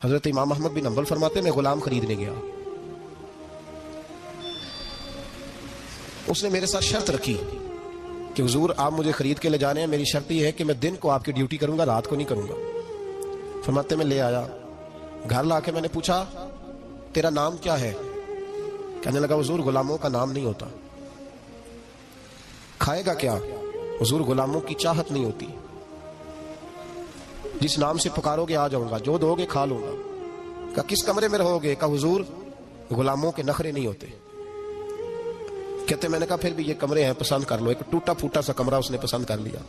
حضرت امام احمد بن حنبل فرماتے میں غلام خریدنے گیا، اس نے میرے ساتھ شرط رکھی کہ حضور آپ مجھے خرید کے لے جانے ہیں، میری شرط یہ ہے کہ میں دن کو آپ کی ڈیوٹی کروں گا، رات کو نہیں کروں گا۔ فرماتے میں لے آیا، گھر لا کے میں نے پوچھا تیرا نام کیا ہے؟ کہنے لگا حضور غلاموں کا نام نہیں ہوتا۔ کھائے گا کیا؟ حضور غلاموں کی چاہت نہیں ہوتی، جس نام سے پکارو گے آ جاؤں گا، جو دو گے کھا لوں گا۔ کہا کس کمرے میں رہو گے؟ کہا حضور غلاموں کے نخرے نہیں ہوتے۔ کہتے میں نے کہا پھر بھی یہ کمرے ہیں پسند کر لو۔ ایک ٹوٹا پھوٹا سا کمرہ اس نے پسند کر لیا۔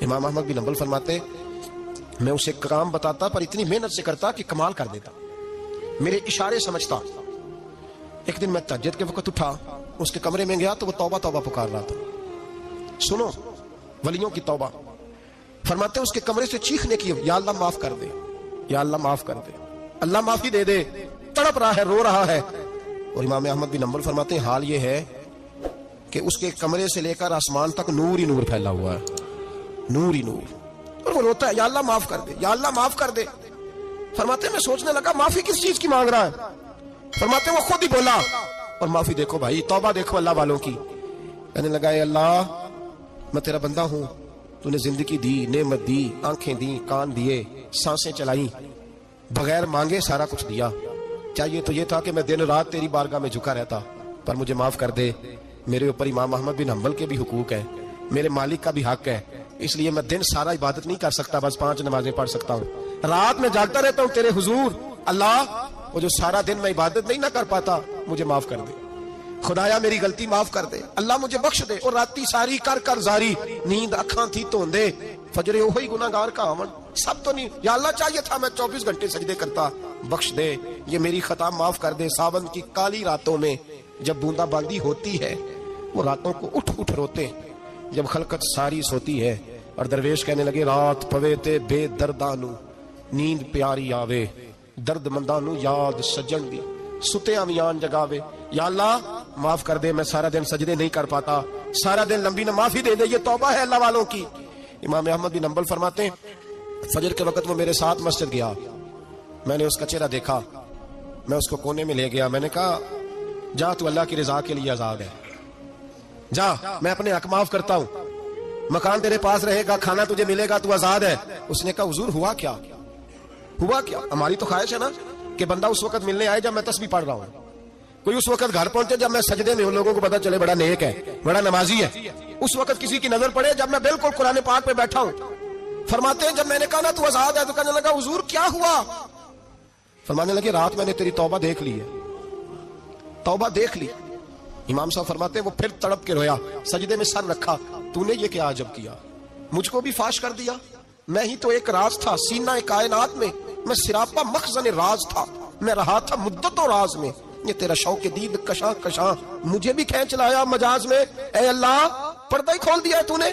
امام احمد بن حنبل فرماتے میں اسے کام بتاتا پر اتنی محنت سے کرتا کہ کمال کر دیتا، میرے اشارے سمجھتا۔ ایک دن میں تہجد کے وقت اٹھا، اس کے کمرے میں گیا تو وہ توبہ توبہ پکار رہا تھا۔ سنو ولیوں کی توبہ، فرماتے اس کے کمرے سے چیخنے کی، یا اللہ معاف کر دے، یا اللہ معاف کر دے، اللہ معافی دے دے، تڑپ رہا ہے، رو رہا ہے۔ اور امام احمد بن حنبل فرماتے ہیں حال یہ ہے کہ اس کے کمرے سے لے کر آسمان تک نور ہی نور پھیلا ہوا ہے، نور ہی نور، اور وہ روتا ہے یا اللہ معاف کر دے، یا اللہ معاف کر دے۔ فرماتے میں سوچنے لگا معافی کس چیز کی مانگ رہا ہے؟ فرماتے وہ خود ہی بولا، اور معافی دیکھو بھائی، توبہ دیکھو اللہ والوں کی۔ کہنے لگا اے اللہ میں تیرا بندہ ہوں، تو نے زندگی دی، نعمت دی، آنکھیں دی، کان دیے، سانسیں چلائیں، بغیر مانگے سارا کچھ دیا۔ چاہیے تو یہ تھا کہ میں دن رات تیری بارگاہ میں جھکا رہتا، پر مجھے معاف کر دے۔ میرے اوپر امام احمد بن حنبل کے بھی حقوق ہے، میرے مالک کا بھی حق ہے، اس لیے میں دن سارا عبادت نہیں کر سکتا، بس 5 نمازیں پڑھ سکتا ہوں، رات میں جاگتا رہتا ہوں تیرے حضور۔ اللہ وہ جو سارا دن میں عبادت نہیں نہ کر پاتا مجھے معاف کر دے، خدایا میری غلطی معاف کر دے، اللہ مجھے بخش دے۔ اور راتی ساری کر کر زاری، نیند اکھاں تھی توندے، فجرے وہی گناہگار کا آمن، سب تو نہیں، یا اللہ چاہیے تھا میں 24 گھنٹے سجدے کرتا، بخش دے، یہ میری خطا معاف کر دے۔ ساون کی کالی راتوں میں جب بوندا باندی ہوتی ہے، وہ راتوں کو اٹھ اٹھ روتے ہیں، جب خلقت ساری سوتی ہے، اور درویش کہنے لگے رات پوے تے بے دردانو، نیند پیاری آوے، درد مندانو یاد سجن دی، ستے امیان جگاوے۔ یا اللہ معاف کر دے، میں سارا دن سجدے نہیں کر پاتا، سارا دن لمبی نہ معافی دے دے، یہ توبہ ہے اللہ والوں کی۔ امام احمد بن حنبل فرماتے ہیں فجر کے وقت وہ میرے ساتھ مسجد گیا، میں نے اس کا چہرہ دیکھا، میں اس کو کونے میں لے گیا، میں نے کہا جا تو اللہ کی رضا کے لیے آزاد ہے، جا میں اپنے حق معاف کرتا ہوں، مکان تیرے پاس رہے گا، کھانا تجھے ملے گا، تو آزاد ہے۔ اس نے کہا حضور ہوا کیا؟ ہوا کیا؟ ہماری تو خواہش ہے نا کہ بندہ اس وقت ملنے آئے جب میں تسبیح پڑھ رہا ہوں، کوئی اس وقت گھر پہنچے جب میں سجدے میں ہوں، لوگوں کو پتا چلے بڑا نیک ہے، بڑا نمازی ہے۔ اس وقت کسی کی نظر پڑے جب میں بالکل قرآن پاک پہ بیٹھا ہوں۔ فرماتے ہیں جب میں نے کہا نا تو آزاد ہے، تو کہنے لگا حضور کیا ہوا؟ فرمانے لگے رات میں نے تیری توبہ دیکھ لی ہے، توبہ دیکھ لی۔ امام صاحب فرماتے ہیں وہ پھر تڑپ کے رویا، سجدے میں سر رکھا، تو نے یہ کیا عجب کیا، مجھ کو بھی فاش کر دیا، میں ہی تو ایک راز تھا سینہ کائنات میں، میں سراپا مخزن راز تھا، میں رہا تھا مدتوں راز میں، یہ تیرا شوق دید کشاں کشاں مجھے بھی کھینچ لایا مجاز میں۔ اے اللہ پردہ ہی کھول دیا ہے تو نے،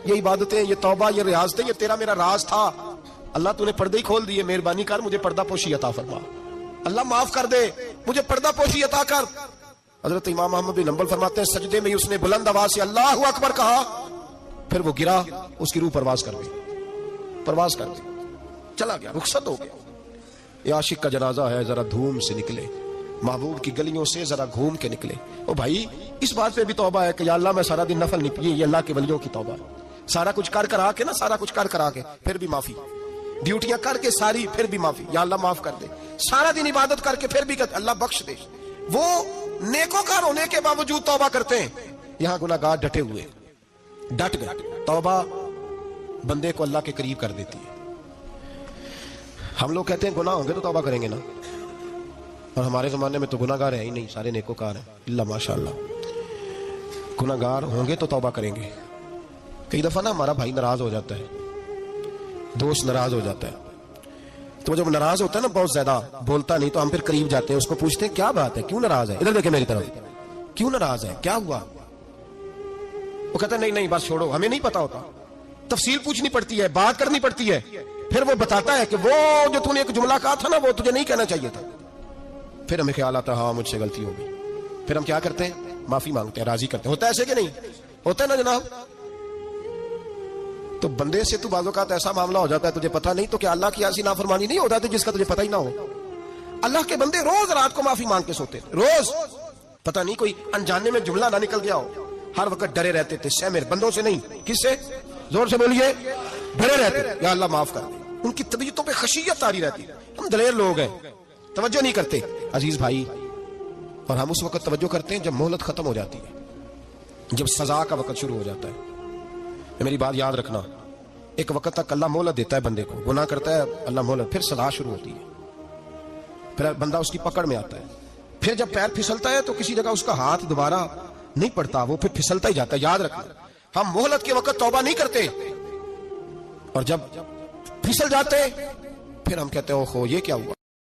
یہ عبادتیں، یہ توبہ، یہ ریاضتیں، یہ تیرا میرا راز تھا، اللہ تو نے پردہ ہی کھول دیے، مہربانی کر مجھے پردہ پوشی عطا فرما، اللہ معاف کر دے، مجھے پردہ پوشی عطا کر۔ حضرت امام احمد بن حنبل فرماتے ہیں سجدے میں اس نے بلند آواز سے اللہ اکبر کہا، پھر وہ گرا، اس کی روح پرواز کر گئی، پرواز کر گئی، چلا گیا، رخصت ہو گیا۔ یہ عاشق کا جنازہ ہے، ذرا دھوم سے نکلے، محبوب کی گلیوں سے ذرا گھوم کے نکلے۔ او بھائی اس بات پہ بھی توبہ ہے کہ یا اللہ میں سارا دن نفل نہیں پی، یہ اللہ کے ولیوں کی توبہ ہے، سارا کچھ کر کر آ کے نا، سارا کچھ کر کر آ کے پھر بھی معافی، ڈیوٹیاں کر کے ساری پھر بھی معافی، یا اللہ معاف کر دے، سارا دن عبادت کر کے پھر بھی کہ اللہ بخش دے۔ وہ نیکوکار ہونے کے باوجود توبہ کرتے ہیں، یہاں گناہگار ڈٹے ہوئے، ڈٹ گئے۔ توبہ بندے کو اللہ کے قریب کر دیتی ہے۔ ہم لوگ کہتے ہیں گناہ ہوں گے تو توبہ کریں گے نا، اور ہمارے زمانے میں تو گناہگار ہے ہی نہیں، سارے نیکوکار ہیں، اللہ ماشاءاللہ۔ گناہگار ہوں گے تو توبہ کریں گے۔ کئی دفعہ نا ہمارا بھائی ناراض ہو جاتا ہے، دوست ناراض ہو جاتا ہے، تو جب ناراض ہوتا ہے نا بہت زیادہ بولتا نہیں، تو ہم پھر قریب جاتے ہیں، اس کو پوچھتے ہیں کیا بات ہے، کیوں ناراض ہے، ادھر دیکھیں میری طرف، کیوں ناراض ہے، کیا ہوا؟ وہ کہتا ہے نہیں نہیں بس چھوڑو، ہمیں نہیں پتا ہوتا، تفصیل پوچھنی پڑتی ہے، بات کرنی پڑتی ہے، پھر وہ بتاتا ہے کہ وہ جو تو نے ایک جملہ کہا تھا نا وہ تجھے نہیں کہنا چاہیے تھا۔ پھر ہمیں خیال آتا ہے ہاں مجھ سے غلطی ہو گئی، پھر ہم کیا کرتے ہیں، معافی مانگتے ہیں، راضی کرتے ہیں۔ ہوتا ہے ایسے کہ نہیں ہوتا ہے نا جناب؟ تو بندے سے تو بعض اوقات ایسا معاملہ ہو جاتا ہے تجھے پتہ نہیں، تو کیا اللہ کی ایسی نافرمانی نہیں ہوتا جس کا تجھے پتہ ہی نہ ہو؟ اللہ کے بندے روز رات کو معافی مانگ کے سوتے، روز، پتہ نہیں کوئی انجانے میں جملہ نہ نکل گیا ہو، ہر وقت ڈرے رہتے تھے، سہ میرے بندوں سے نہیں، کس سے؟ زور سے بولیے، ڈرے رہتے، یا اللہ معاف کر دے۔ ان کی طبیعتوں پہ خشیت طاری رہتی۔ ہم دلیر لوگ ہیں، توجہ نہیں کرتے عزیز بھائی، اور ہم اس وقت توجہ کرتے ہیں جب مہلت ختم ہو جاتی ہے، جب سزا کا وقت شروع ہو جاتا ہے۔ میری بات یاد رکھنا، ایک وقت تک اللہ مہلت دیتا ہے بندے کو، گناہ کرتا ہے اللہ مہلت، پھر سزا شروع ہوتی ہے، پھر بندہ اس کی پکڑ میں آتا ہے، پھر جب پیر پھسلتا ہے تو کسی جگہ اس کا ہاتھ دوبارہ نہیں پڑتا، وہ پھر پھسلتا ہی جاتا ہے۔ یاد رکھنا، ہم مہلت کے وقت توبہ نہیں کرتے، اور جب پھسل جاتے پھر ہم کہتے ہیں اوہو یہ کیا ہوا،